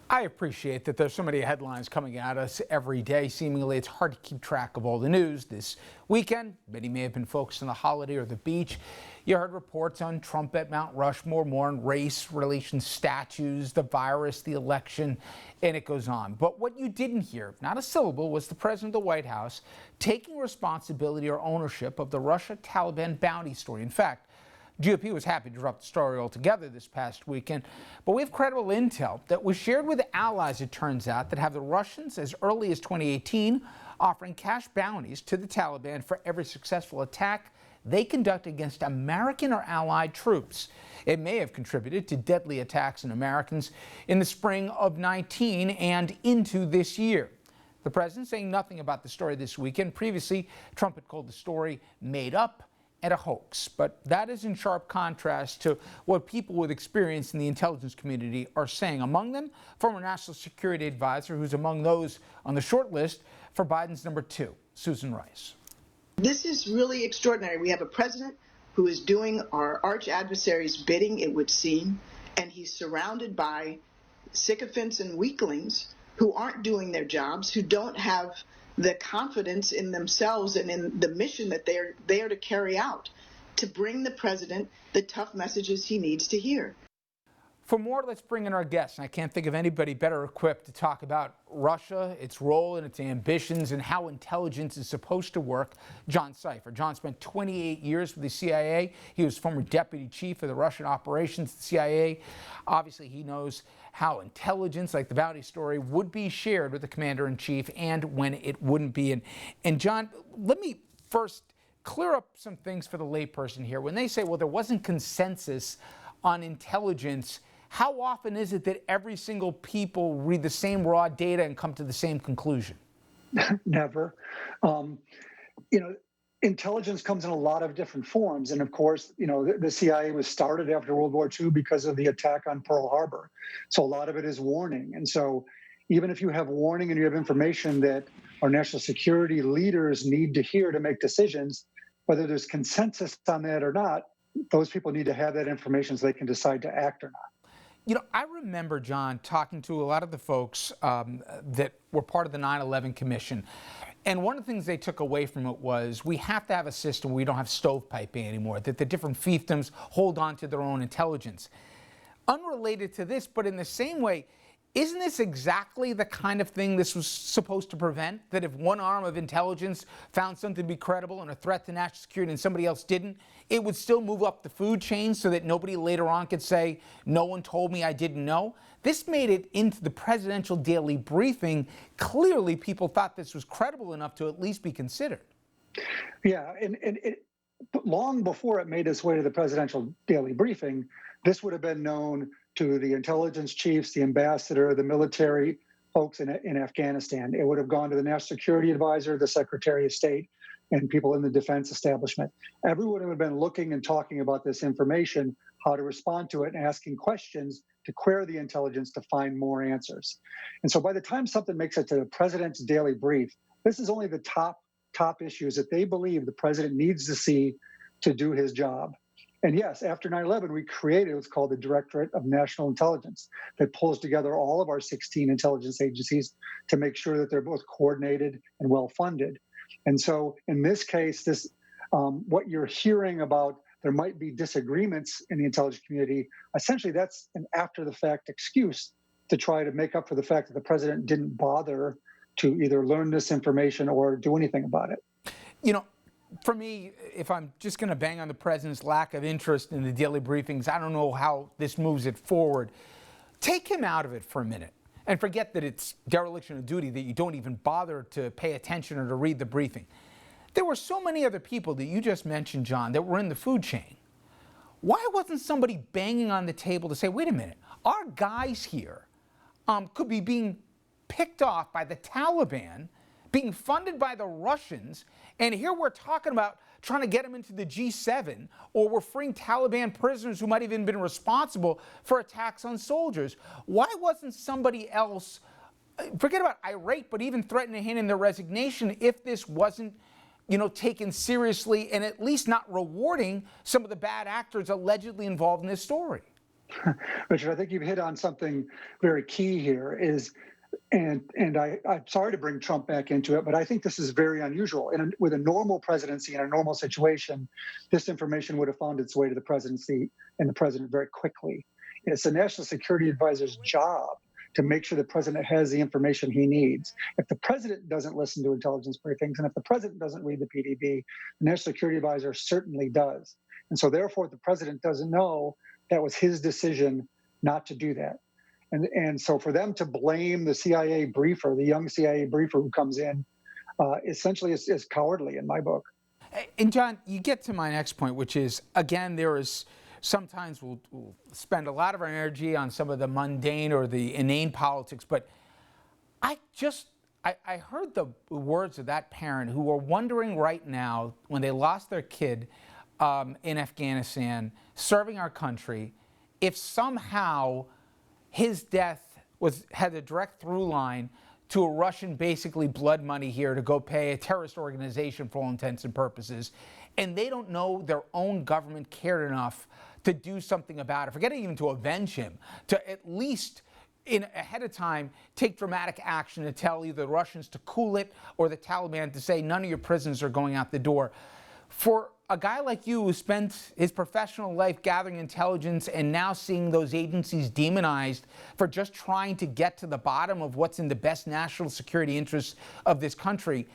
I appreciate that there's so many headlines coming at us every day. Seemingly, it's hard to keep track of all the news. This weekend, many may have been focused on the holiday or the beach. You heard reports on Trump at Mount Rushmore, more on race, relations, statues, the virus, the election, and it goes on. But what you didn't hear, not a syllable, was the president of the White House taking responsibility or ownership of the Russia-Taliban bounty story. In fact, GOP was happy to drop the story altogether this past weekend, but we have credible intel that was shared with allies, it turns out, that have the Russians as early as 2018 offering cash bounties to the Taliban for every successful attack they conduct against American or allied troops. It may have contributed to deadly attacks on Americans in the spring of 19 and into this year. The president saying nothing about the story this weekend. Previously, Trump had called the story made up and a hoax, but that is in sharp contrast to what people with experience in the intelligence community are saying. Among them, former national security advisor, who's among those on the short list for Biden's number 2, Susan Rice. This is really extraordinary. We have a president who is doing our arch adversaries' bidding, it would seem, and he's surrounded by sycophants and weaklings who aren't doing their jobs, who don't have the confidence in themselves and in the mission that they're there to carry out, to bring the president the tough messages he needs to hear. For more, let's bring in our guests. And I can't think of anybody better equipped to talk about Russia, its role and its ambitions, and how intelligence is supposed to work. John Sipher. John spent 28 years with the CIA. He was former deputy chief of the Russian operations at the CIA. Obviously, he knows how intelligence, like the bounty story, would be shared with the commander-in-chief and when it wouldn't be. And John, let me first clear up some things for the layperson here. When they say, well, there wasn't consensus on intelligence, how often is it that every single people read the same raw data and come to the same conclusion? Never. Intelligence comes in a lot of different forms. And of course, the CIA was started after World War II because of the attack on Pearl Harbor. So a lot of it is warning. And so even if you have warning and you have information that our national security leaders need to hear to make decisions, whether there's consensus on that or not, those people need to have that information so they can decide to act or not. I remember, John, talking to a lot of the folks that were part of the 9/11 Commission. And one of the things they took away from it was we have to have a system where we don't have stovepiping anymore, that the different fiefdoms hold on to their own intelligence. Unrelated to this, but in the same way, isn't this exactly the kind of thing this was supposed to prevent? That if one arm of intelligence found something to be credible and a threat to national security and somebody else didn't, it would still move up the food chain so that nobody later on could say, no one told me, I didn't know? This made it into the presidential daily briefing. Clearly, people thought this was credible enough to at least be considered. Yeah, and long before it made its way to the presidential daily briefing, this would have been known to the intelligence chiefs, the ambassador, the military folks in Afghanistan. It would have gone to the national security advisor, the secretary of state, and people in the defense establishment. Everyone would have been looking and talking about this information, how to respond to it, and asking questions to query the intelligence to find more answers. And so by the time something makes it to the president's daily brief, this is only the top issues that they believe the president needs to see to do his job. And yes, after 9/11, we created what's called the Directorate of National Intelligence that pulls together all of our 16 intelligence agencies to make sure that they're both coordinated and well-funded. And so in this case, what you're hearing about, there might be disagreements in the intelligence community, essentially that's an after-the-fact excuse to try to make up for the fact that the president didn't bother to either learn this information or do anything about it. For me, if I'm just going to bang on the president's lack of interest in the daily briefings, I don't know how this moves it forward. Take him out of it for a minute and forget that it's dereliction of duty, that you don't even bother to pay attention or to read the briefing. There were so many other people that you just mentioned, John, that were in the food chain. Why wasn't somebody banging on the table to say, wait a minute, our guys here could be being picked off by the Taliban, being funded by the Russians, and here we're talking about trying to get them into the G7, or we're freeing Taliban prisoners who might have even been responsible for attacks on soldiers. Why wasn't somebody else, forget about irate, but even threatening to hand in their resignation if this wasn't, taken seriously and at least not rewarding some of the bad actors allegedly involved in this story? Richard, I think you've hit on something very key here is, and I'm sorry to bring Trump back into it, but I think this is very unusual. With a normal presidency in a normal situation, this information would have found its way to the presidency and the president very quickly. It's the National Security Advisor's job to make sure the president has the information he needs. If the president doesn't listen to intelligence briefings, and if the president doesn't read the PDB, the National Security Advisor certainly does. And so therefore, if the president doesn't know, that was his decision not to do that. And so for them to blame the CIA briefer, the young CIA briefer who comes in, essentially is cowardly in my book. And John, you get to my next point, which is, again, there is sometimes we'll spend a lot of our energy on some of the mundane or the inane politics, but I heard the words of that parent who are wondering right now when they lost their kid in Afghanistan, serving our country, if somehow his death had a direct through line to a Russian basically blood money here to go pay a terrorist organization for all intents and purposes, and they don't know their own government cared enough to do something about it, forgetting even to avenge him, to at least ahead of time take dramatic action to tell either the Russians to cool it or the Taliban to say none of your prisoners are going out the door. For a guy like you who spent his professional life gathering intelligence and now seeing those agencies demonized for just trying to get to the bottom of what's in the best national security interests of this country,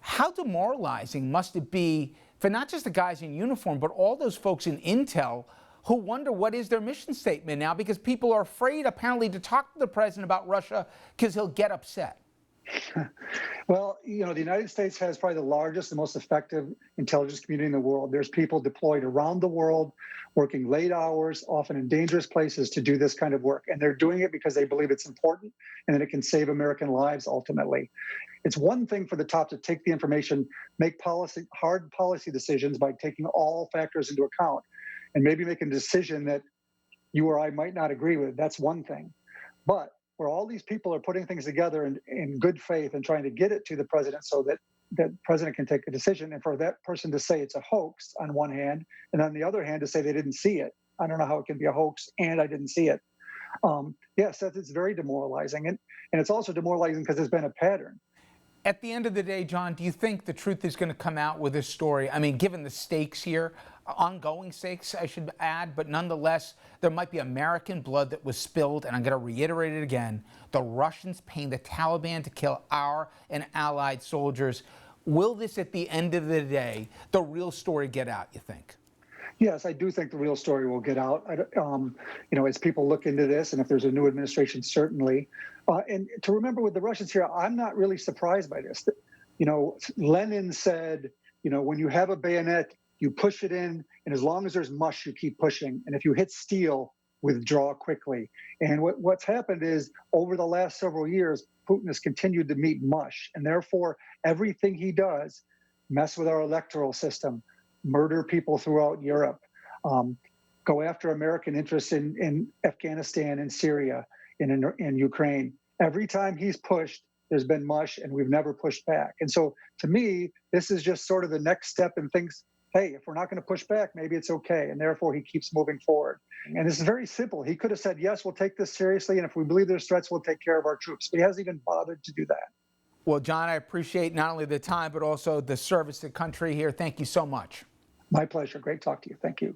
how demoralizing must it be for not just the guys in uniform, but all those folks in intel who wonder what is their mission statement now, because people are afraid apparently to talk to the president about Russia because he'll get upset. Well, the United States has probably the largest and most effective intelligence community in the world. There's people deployed around the world, working late hours, often in dangerous places to do this kind of work. And they're doing it because they believe it's important and that it can save American lives ultimately. It's one thing for the top to take the information, make hard policy decisions by taking all factors into account, and maybe make a decision that you or I might not agree with. That's one thing. But where all these people are putting things together in good faith and trying to get it to the president so that the president can take a decision, and for that person to say it's a hoax on one hand, and on the other hand to say they didn't see it. I don't know how it can be a hoax and I didn't see it. Yes, it's very demoralizing. And it's also demoralizing because there's been a pattern. At the end of the day, John, do you think the truth is going to come out with this story? I mean, given the stakes here, ongoing stakes, I should add, but nonetheless, there might be American blood that was spilled, and I'm going to reiterate it again. The Russians paying the Taliban to kill our and allied soldiers. Will this, at the end of the day, the real story get out, you think? Yes, I do think the real story will get out. As people look into this, and if there's a new administration, certainly. And to remember with the Russians here, I'm not really surprised by this. Lenin said, when you have a bayonet, you push it in, and as long as there's mush, you keep pushing. And if you hit steel, withdraw quickly. And what's happened is, over the last several years, Putin has continued to meet mush, and therefore everything he does, mess with our electoral system, murder people throughout Europe, go after American interests in Afghanistan and Syria and in Ukraine. Every time he's pushed, there's been mush, and we've never pushed back. And so to me, this is just sort of the next step in things. Hey, if we're not going to push back, maybe it's okay. And therefore, he keeps moving forward. And this is very simple. He could have said, yes, we'll take this seriously. And if we believe there's threats, we'll take care of our troops. But he hasn't even bothered to do that. Well, John, I appreciate not only the time, but also the service to the country here. Thank you so much. My pleasure. Great talk to you. Thank you.